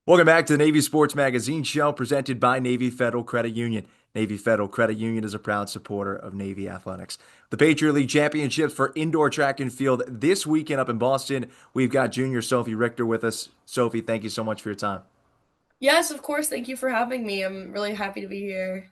Welcome back to the Navy Sports Magazine show presented by Navy Federal Credit Union. Navy Federal Credit Union is a proud supporter of Navy athletics. The Patriot League Championships for indoor track and field this weekend up in Boston. We've got junior Sophie Richter with us. Sophie, thank you so much for your time. Yes, of course. Thank you for having me. I'm really happy to be here.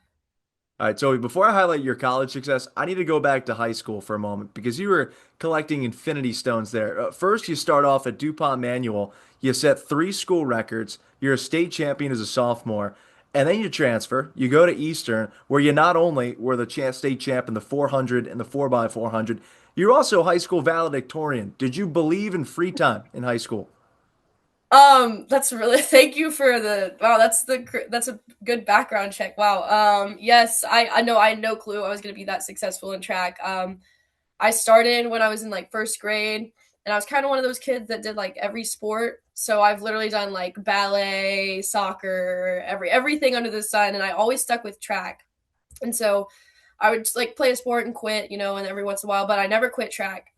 All right, Sophie, before I highlight your college success, I need to go back to high school for a moment because you were collecting infinity stones there. First, you start off at DuPont Manual. You set three school records. You're a state champion as a sophomore. And then you transfer. You go to Eastern, where you not only were the state champ in the 400 and the 4x400, you're also high school valedictorian. Did you believe in free time in high school? That's really thank you for the wow. That's a good background check. Wow. Yes, I know I had no clue I was gonna be that successful in track. I started when I was in like first grade, and I was kind of one of those kids that did like every sport. So I've literally done like ballet, soccer, everything under the sun, and I always stuck with track. And so I would just, like play a sport and quit, and every once in a while, but I never quit track.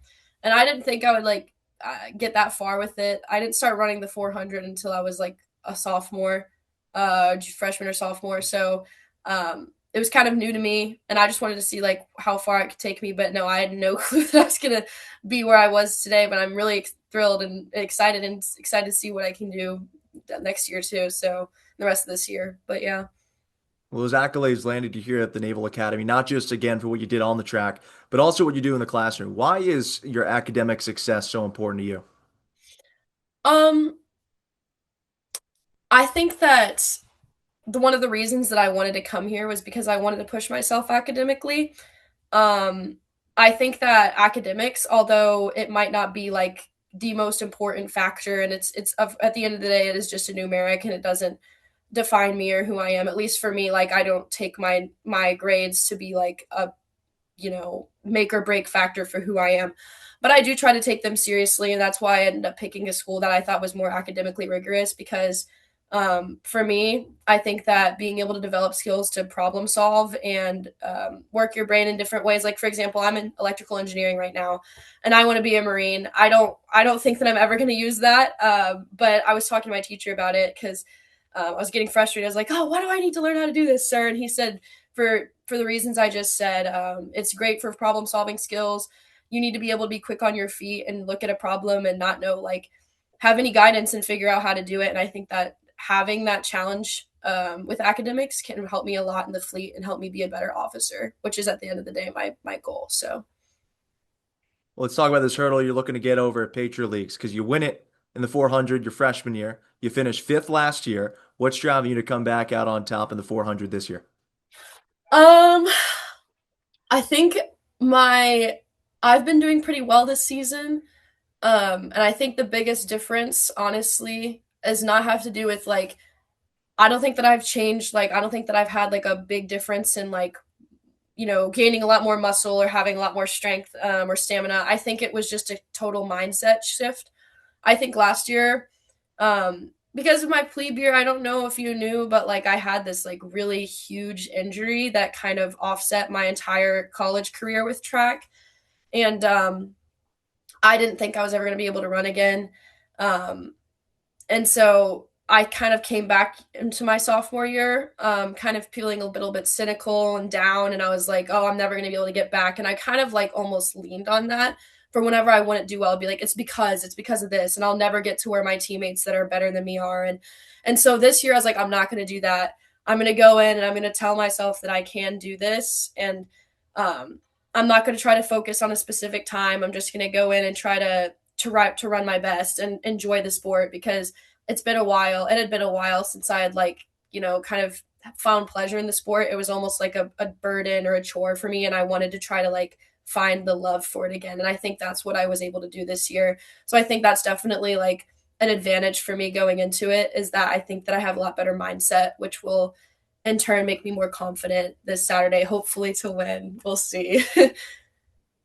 And I didn't think I would like get that far with it. I didn't start running the 400 until I was like a sophomore, freshman or sophomore. So it was kind of new to me, and I just wanted to see like how far it could take me. But no, I had no clue that I was gonna be where I was today. But I'm really thrilled and excited to see what I can do next year too. So the rest of this year. But yeah. Well, those accolades landed you here at the Naval Academy, not just again for what you did on the track, but also what you do in the classroom. Why is your academic success so important to you? Um, I think that one of the reasons that I wanted to come here was because I wanted to push myself academically. Um, I think that academics, although it might not be like the most important factor, and at the end of the day, it is just a numeric, and it doesn't define me or who I am. At least for me, like I don't take my grades to be like a make or break factor for who I am. But I do try to take them seriously, and that's why I ended up picking a school that I thought was more academically rigorous because for me, I think that being able to develop skills to problem solve and work your brain in different ways. Like for example, I'm in electrical engineering right now, and I want to be a marine. I don't think that I'm ever going to use that. But I was talking to my teacher about it because I was getting frustrated. I was like, "Oh, why do I need to learn how to do this, sir?" And he said, "For the reasons I just said, it's great for problem solving skills. You need to be able to be quick on your feet and look at a problem and not know like." Have any guidance and figure out how to do it. And I think that having that challenge with academics can help me a lot in the fleet and help me be a better officer, which is at the end of the day my goal. So Well, let's talk about this hurdle you're looking to get over at Patriot Leagues because you win it in the 400 your freshman year. You finished fifth last year. What's driving you to come back out on top in the 400 this year? um I think my I've been doing pretty well this season. And I think the biggest difference, honestly, is not have to do with like I don't think that I've changed, like I don't think that I've had like a big difference in like gaining a lot more muscle or having a lot more strength or stamina. I think it was just a total mindset shift. I think last year, because of my plebe year, I don't know if you knew, but like I had this like really huge injury that kind of offset my entire college career with track. And I didn't think I was ever going to be able to run again. Um, and so I kind of came back into my sophomore year, kind of feeling a little bit cynical and down. And I was like, oh, I'm never going to be able to get back. And I kind of like almost leaned on that for whenever I wouldn't do well, I'd be like, it's because of this. And I'll never get to where my teammates that are better than me are. And so this year I was like, I'm not going to do that. I'm going to go in and I'm going to tell myself that I can do this. And um, I'm not going to try to focus on a specific time. I'm just going to go in and try to run my best and enjoy the sport because it's been a while. It had been a while since I had like, kind of found pleasure in the sport. It was almost like a burden or a chore for me. And I wanted to try to like find the love for it again. And I think that's what I was able to do this year. So I think that's definitely like an advantage for me going into it is that I think that I have a lot better mindset, which will in turn make me more confident this Saturday, hopefully to win. We'll see.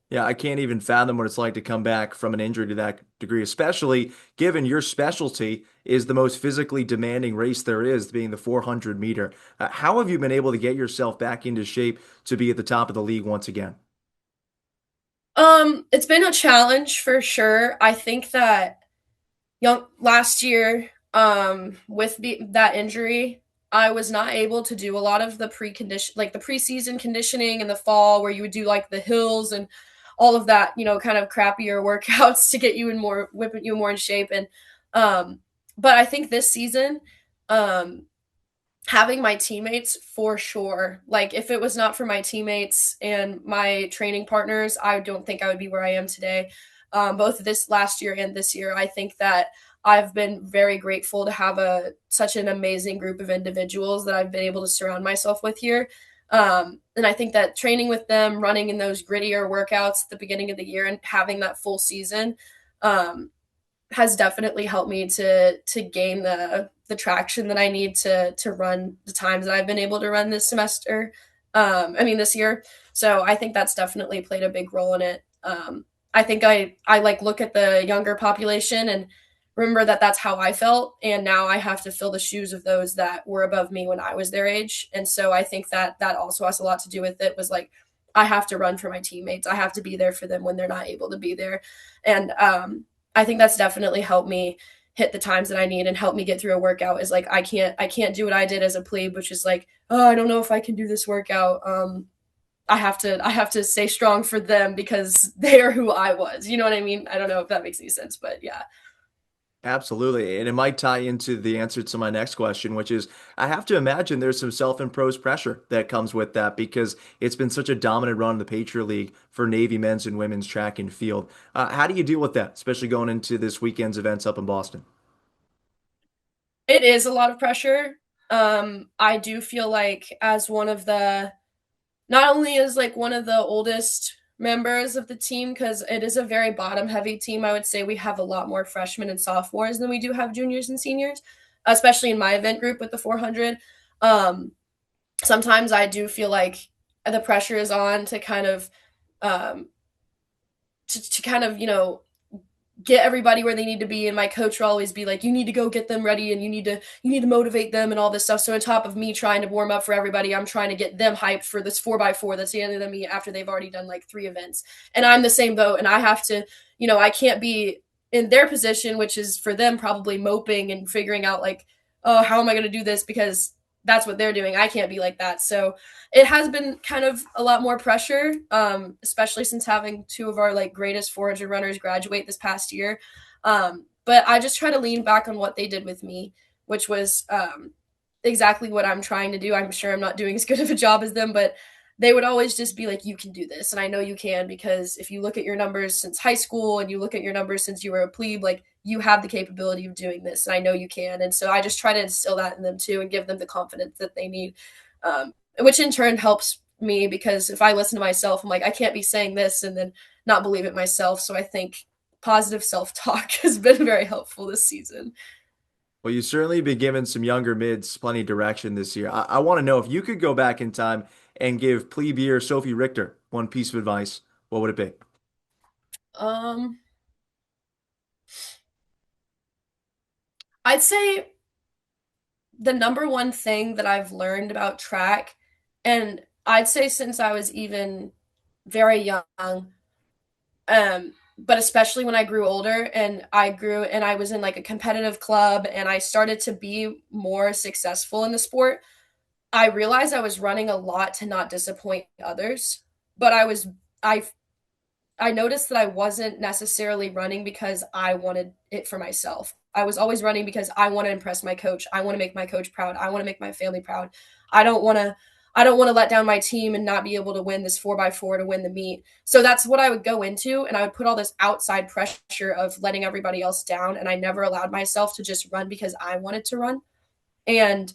Yeah, I can't even fathom what it's like to come back from an injury to that degree, especially given your specialty is the most physically demanding race there is, being the 400 meter. How have you been able to get yourself back into shape to be at the top of the league once again? It's been a challenge for sure. I think that young last year. With that injury, I was not able to do a lot of the precondition, like the preseason conditioning in the fall, where you would do like the hills and all of that, kind of crappier workouts to get you in more, whipping you more in shape. And, um, but I think this season, um, having my teammates for sure. Like if it was not for my teammates and my training partners, I don't think I would be where I am today. Both this last year and this year, I think that I've been very grateful to have such an amazing group of individuals that I've been able to surround myself with here. And I think that training with them, running in those grittier workouts at the beginning of the year, and having that full season, um, has definitely helped me to gain the traction that I need to run the times that I've been able to run this semester. I mean this year. So I think that's definitely played a big role in it. I think I like look at the younger population and remember that that's how I felt, and now I have to fill the shoes of those that were above me when I was their age. And so I think that that also has a lot to do with it. Was like I have to run for my teammates. I have to be there for them when they're not able to be there. And I think that's definitely helped me hit the times that I need and help me get through a workout. Is like I can't do what I did as a plebe, which is like, oh, I don't know if I can do this workout. I have to stay strong for them because they are who I was. You know what I mean? I don't know if that makes any sense, but yeah. Absolutely. And it might tie into the answer to my next question, which is I have to imagine there's some self-imposed pressure that comes with that because it's been such a dominant run in the Patriot League for Navy men's and women's track and field. How do you deal with that, especially going into this weekend's events up in Boston? It is a lot of pressure. I do feel like as one of the not only as like one of the oldest members of the team, because it is a very bottom heavy team. I would say we have a lot more freshmen and sophomores than we do have juniors and seniors, especially in my event group with the 400. Um, Sometimes I do feel like the pressure is on to kind of um, to kind of get everybody where they need to be, and my coach will always be like, you need to go get them ready and you need to motivate them and all this stuff. So on top of me trying to warm up for everybody, I'm trying to get them hyped for this 4x4 that's the end of me after they've already done like 3 events. And I'm the same boat, and I have to, I can't be in their position, which is for them probably moping and figuring out like, oh, how am I going to do this, because that's what they're doing. I can't be like that. So it has been kind of a lot more pressure, especially since having two of our like greatest 400 runners graduate this past year. But I just try to lean back on what they did with me, which was exactly what I'm trying to do. I'm sure I'm not doing as good of a job as them, but they would always just be like, you can do this. And I know you can, because if you look at your numbers since high school and you look at your numbers since you were a plebe, like you have the capability of doing this. And I know you can. And so I just try to instill that in them too and give them the confidence that they need, which in turn helps me, because if I listen to myself, I'm like, I can't be saying this and then not believe it myself. So I think positive self talk has been very helpful this season. Well, you've certainly been giving some younger mids plenty of direction this year. I want to know if you could go back in time and give plebe Sophie Richter one piece of advice, what would it be? Um, I'd say the number one thing that I've learned about track, and I'd say since I was even very young, but especially when I grew older and I grew and I was in like a competitive club and I started to be more successful in the sport, I realized I was running a lot to not disappoint others. But I I noticed that I wasn't necessarily running because I wanted it for myself. I was always running because I want to impress my coach. I want to make my coach proud. I want to make my family proud. I don't want to I don't want to let down my team and not be able to win this 4x4 to win the meet. So that's what I would go into, and I would put all this outside pressure of letting everybody else down, and I never allowed myself to just run because I wanted to run. And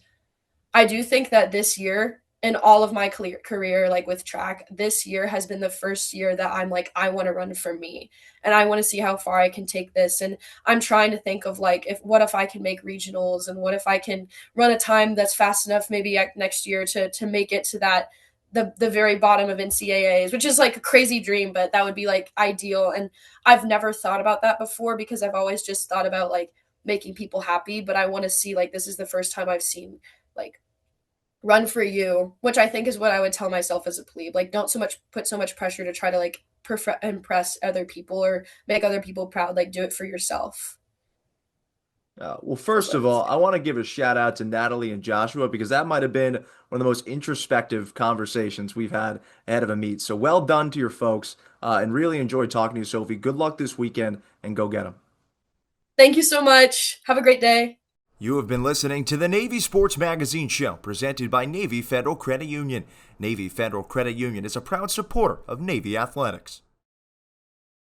I do think that this year, in all of my career, like with track, this year has been the first year that I'm like, I want to run for me and I want to see how far I can take this. And I'm trying to think of like, what if I can make regionals, and what if I can run a time that's fast enough maybe next year to make it to that the very bottom of NCAAs, which is like a crazy dream, but that would be like ideal. And I've never thought about that before because I've always just thought about like making people happy. But I want to see, like, this is the first time I've seen like run for you, which I think is what I would tell myself as a plebe. Like, don't so much put so much pressure to try to like impress other people or make other people proud. Like, do it for yourself. Well, first of all, I want to give a shout out to Natalie and Joshua because that might have been one of the most introspective conversations we've had ahead of a meet. So well done to your folks, and really enjoyed talking to you, Sophie. Good luck this weekend, and go get them. Thank you so much. Have a great day. You have been listening to the Navy Sports Magazine Show, presented by Navy Federal Credit Union. Navy Federal Credit Union is a proud supporter of Navy athletics.